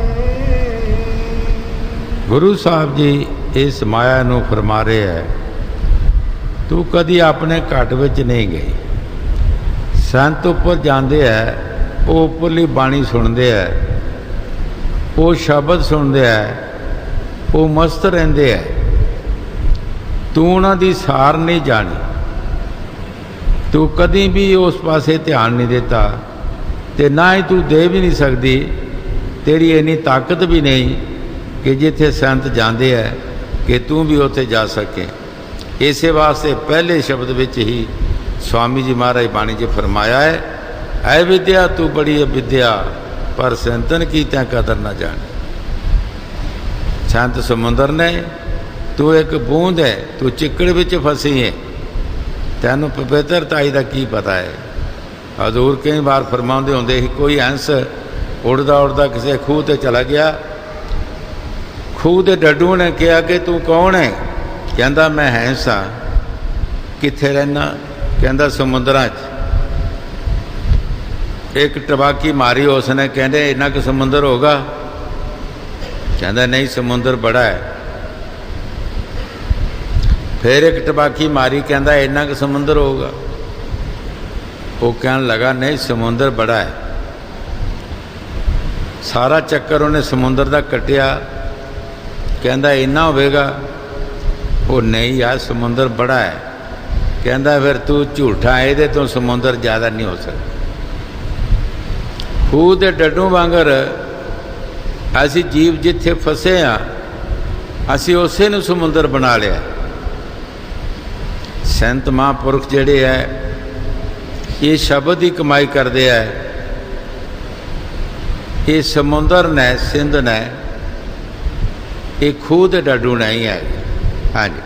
गुरु साहब जी इस माया ਨੂੰ ਫਰਮਾ ਰਹੇ ਹੈ, ਤੂੰ ਕਦੀ ਆਪਣੇ ਘਟ ਵਿੱਚ ਨਹੀਂ ਗਈ। ਸੰਤ ਉੱਪਰ ਜਾਂਦੇ ਹੈ, ਉਹ ਉੱਪਰਲੀ ਬਾਣੀ ਸੁਣਦੇ ਹੈ, ਉਹ ਸ਼ਬਦ ਸੁਣਦੇ ਹੈ, ਉਹ ਮਸਤ ਰਹਿੰਦੇ ਹੈ। ਤੂੰ ਉਹਨਾਂ ਦੀ ਸਾਰ ਨਹੀਂ ਜਾਣੀ, ਤੂੰ ਕਦੀ ਵੀ ਉਸ ਪਾਸੇ ਧਿਆਨ ਨਹੀਂ ਦਿੱਤਾ, ਤੇ ਨਾ ਹੀ ਤੂੰ ਦੇ ਵੀ ਨਹੀਂ ਸਕਦੀ। ਤੇਰੀ ਇੰਨੀ ਤਾਕਤ ਵੀ ਨਹੀਂ ਕਿ ਜਿੱਥੇ ਸੰਤ ਜਾਂਦੇ ਹੈ ਕਿ ਤੂੰ ਵੀ ਉੱਥੇ ਜਾ ਸਕੇ। ਇਸੇ ਵਾਸਤੇ ਪਹਿਲੇ ਸ਼ਬਦ ਵਿੱਚ ਹੀ स्वामी जी महाराज बाणी 'ਚ फरमाया है, ऐ विद्या तू बड़ी अविद्या, पर संतन की तैं कदर न जानी। संत समुंदर ने, तू एक बूंद है, तू चिकड़ विच फसी है, तैनू पवित्रताई का की पता है। हजूर कई बार फरमाते होंगे ही, कोई हंस उड़दा उड़दा किसी खूह ते चला गया, खूह के डड्डू ने कहा कि तू कौन है? कहता मैं हंस हाँ। कित्थे रहना? कहता समुद्रां 'च। एक टबाकी मारी उसने, कहते इन्ना क समुंदर होगा? कहता नहीं, समुंदर बड़ा है। फिर एक टबाकी मारी, कहता इन्ना क समुंदर होगा? वो कहने लगा नहीं, समुंदर बड़ा है। सारा चक्कर उन्हें समुंदर का कटिया, कहता इन्ना होगा? वो नहीं यार, समुंदर बड़ा है। कहता फिर तू झूठा है, ये तो समुंदर ज़्यादा नहीं हो सकता। खूह के डड्डू वांगर असी जीव जिथे फसे हाँ, असी उसे नूं समुंदर बना लिया। संत महापुरख जिहड़े है ये शब्द की कमाई करते हैं। ये समुंदर ने, सिंध ने, ये खूह के डड्डू नहीं है। हाँ जी,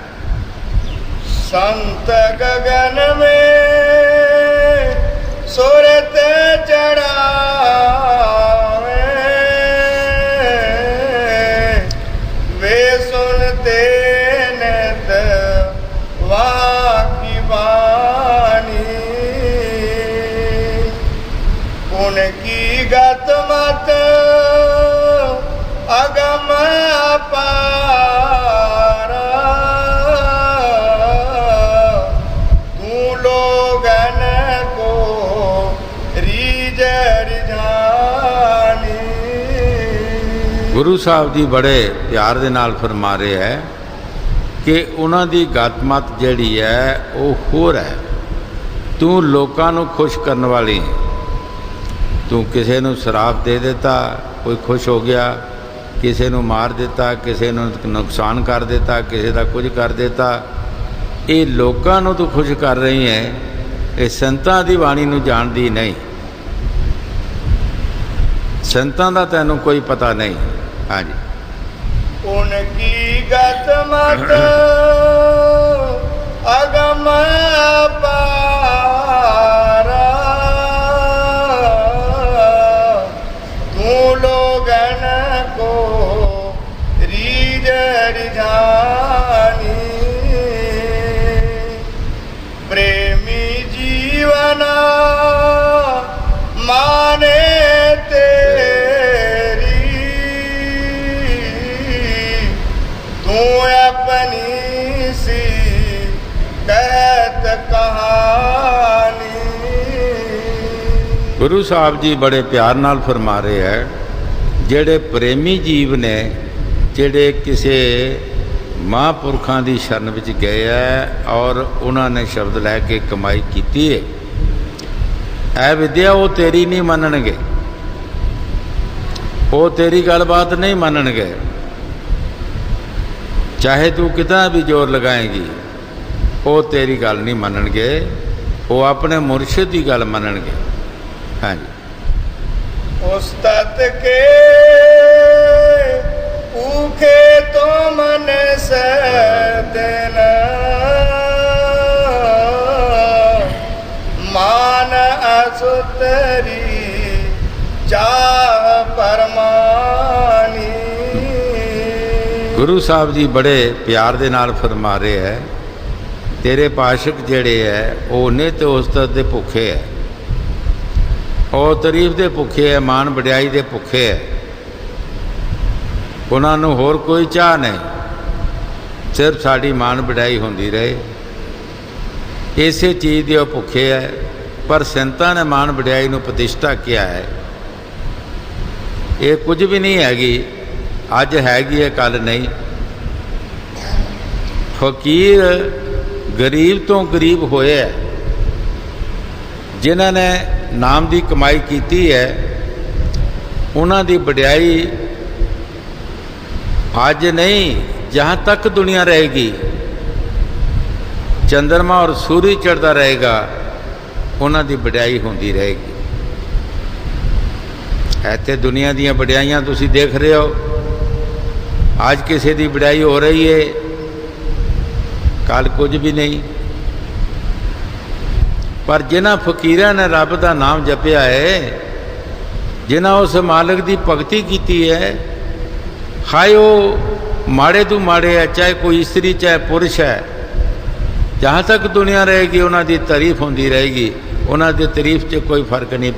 संत गगन में सुरत चढ़ावे, वे सुनते नत वहाँ की बानी। उनकी गत मत अगम अपार, गुरु साहब जी बड़े प्यार दे नाल फरमा रहे है कि उन्हां दी गतमत जिहड़ी है वो होर है। तू लोकां नूं खुश करने वाली है। तू किसी नूं शराब दे देता, कोई खुश हो गया, ਕਿਸੇ ਨੂੰ ਮਾਰ ਦਿੱਤਾ, ਕਿਸੇ ਨੂੰ ਨੁਕਸਾਨ ਕਰ ਦਿੱਤਾ, ਕਿਸੇ ਦਾ ਕੁਝ ਕਰ ਦਿੱਤਾ। ਇਹ ਲੋਕਾਂ ਨੂੰ ਤੂੰ ਖੁਸ਼ ਕਰ ਰਹੀ ਹੈ, ਇਹ ਸੰਤਾਂ ਦੀ ਬਾਣੀ ਨੂੰ ਜਾਣਦੀ ਨਹੀਂ। ਸੰਤਾਂ ਦਾ ਤੈਨੂੰ ਕੋਈ ਪਤਾ ਨਹੀਂ। ਹਾਂਜੀ, उनकी गत मत अगम अपारा, तू लोगन को रीझ रिझानी, प्रेमी जीवना माने अपनी सी कहत कहानी। ਗੁਰੂ ਸਾਹਿਬ ਜੀ ਬੜੇ ਪਿਆਰ ਨਾਲ ਫਰਮਾ ਰਹੇ ਹੈ, ਜਿਹੜੇ ਪ੍ਰੇਮੀ ਜੀਵ ਨੇ, ਜਿਹੜੇ ਕਿਸੇ ਮਹਾਂਪੁਰਖਾਂ ਦੀ ਸ਼ਰਨ ਵਿੱਚ ਗਏ ਹੈ ਔਰ ਉਹਨਾਂ ਨੇ ਸ਼ਬਦ ਲੈ ਕੇ ਕਮਾਈ ਕੀਤੀ ਹੈ, ਇਹ ਵਿਦਿਆ ਉਹ ਤੇਰੀ ਨਹੀਂ ਮੰਨਣਗੇ, ਉਹ ਤੇਰੀ ਗੱਲਬਾਤ ਨਹੀਂ ਮੰਨਣਗੇ। ਚਾਹੇ ਤੂੰ ਕਿतना भी ਜ਼ੋਰ ਲਗਾਏਂਗੀ, ਉਹ ਤੇਰੀ ਗੱਲ ਨਹੀਂ ਮੰਨਣਗੇ, ਉਹ ਆਪਣੇ ਮੁਰਸ਼ਿਦ ਦੀ ਗੱਲ ਮੰਨਣਗੇ। ਹਾਂਜੀ, ਉਸਤਤ ਕੇ ਭੂਖੇ ਤੋਂ ਮਨ ਸਦਨ, ਮਾਨ ਅਸੁਤਰੀ ਚਾਹ ਪਰਮਾਨੀ। ਗੁਰੂ ਸਾਹਿਬ ਜੀ ਬੜੇ ਪਿਆਰ ਦੇ ਨਾਲ ਫਰਮਾ ਰਹੇ ਹੈ, ਤੇਰੇ ਪਾਸ਼ਕ ਜਿਹੜੇ ਹੈ ਉਹ ਨਿਤ ਉਸਤਤ ਦੇ ਭੁੱਖੇ ਹੈ, ਉਹ ਤਾਰੀਫ ਦੇ ਭੁੱਖੇ ਹੈ, ਮਾਣ ਵਡਿਆਈ ਦੇ ਭੁੱਖੇ ਹੈ। ਉਹਨਾਂ ਨੂੰ ਹੋਰ ਕੋਈ ਚਾਹ ਨਹੀਂ, ਸਿਰਫ ਸਾਡੀ ਮਾਣ ਵਡਿਆਈ ਹੁੰਦੀ ਰਹੇ, ਇਸੇ ਚੀਜ਼ ਦੇ ਉਹ ਭੁੱਖੇ ਹੈ। ਪਰ ਸੰਤਾਂ ਨੇ ਮਾਣ ਵਡਿਆਈ ਨੂੰ ਪ੍ਰਤਿਸ਼ਠਾ ਕਿਹਾ ਹੈ, ਇਹ ਕੁਝ ਵੀ ਨਹੀਂ ਹੈਗੀ, ਅੱਜ ਹੈਗੀ ਹੈ, ਕੱਲ ਨਹੀਂ। ਫਕੀਰ ਗਰੀਬ ਤੋਂ ਗਰੀਬ ਹੋਏ ਹੈ, ਜਿਨ੍ਹਾਂ ਨੇ ਨਾਮ ਦੀ ਕਮਾਈ ਕੀਤੀ ਹੈ, ਉਹਨਾਂ ਦੀ ਵਡਿਆਈ ਅੱਜ ਨਹੀਂ, ਜਹਾਂ ਤੱਕ ਦੁਨੀਆ ਰਹੇਗੀ, ਚੰਦਰਮਾ ਔਰ ਸੂਰਜ ਚੜ੍ਹਦਾ ਰਹੇਗਾ, ਉਹਨਾਂ ਦੀ ਵਡਿਆਈ ਹੁੰਦੀ ਰਹੇਗੀ। ਇੱਥੇ ਦੁਨੀਆ ਦੀਆਂ ਵਡਿਆਈਆਂ ਤੁਸੀਂ ਦੇਖ ਰਹੇ ਹੋ, ਅੱਜ ਕਿਸੇ ਦੀ ਵਡਿਆਈ ਹੋ ਰਹੀ ਹੈ, ਕੱਲ ਕੁਝ ਵੀ ਨਹੀਂ। ਪਰ ਜਿਨ੍ਹਾਂ ਫਕੀਰਾਂ ਨੇ ਰੱਬ ਦਾ ਨਾਮ ਜਪਿਆ ਹੈ, ਜਿਨ੍ਹਾਂ ਉਸ ਮਾਲਕ ਦੀ ਭਗਤੀ ਕੀਤੀ ਹੈ, ਹਾਏ ਉਹ ਮਾੜੇ ਤੋਂ ਮਾੜੇ ਹੈ, ਚਾਹੇ ਕੋਈ ਇਸਤਰੀ ਚਾਹੇ ਪੁਰਸ਼ ਹੈ, ਜਹਾਂ ਤੱਕ ਦੁਨੀਆ ਰਹੇਗੀ ਉਹਨਾਂ ਦੀ ਤਾਰੀਫ ਹੁੰਦੀ ਰਹੇਗੀ, ਉਹਨਾਂ ਦੀ ਤਾਰੀਫ 'ਚ ਕੋਈ ਫਰਕ ਨਹੀਂ ਪੈ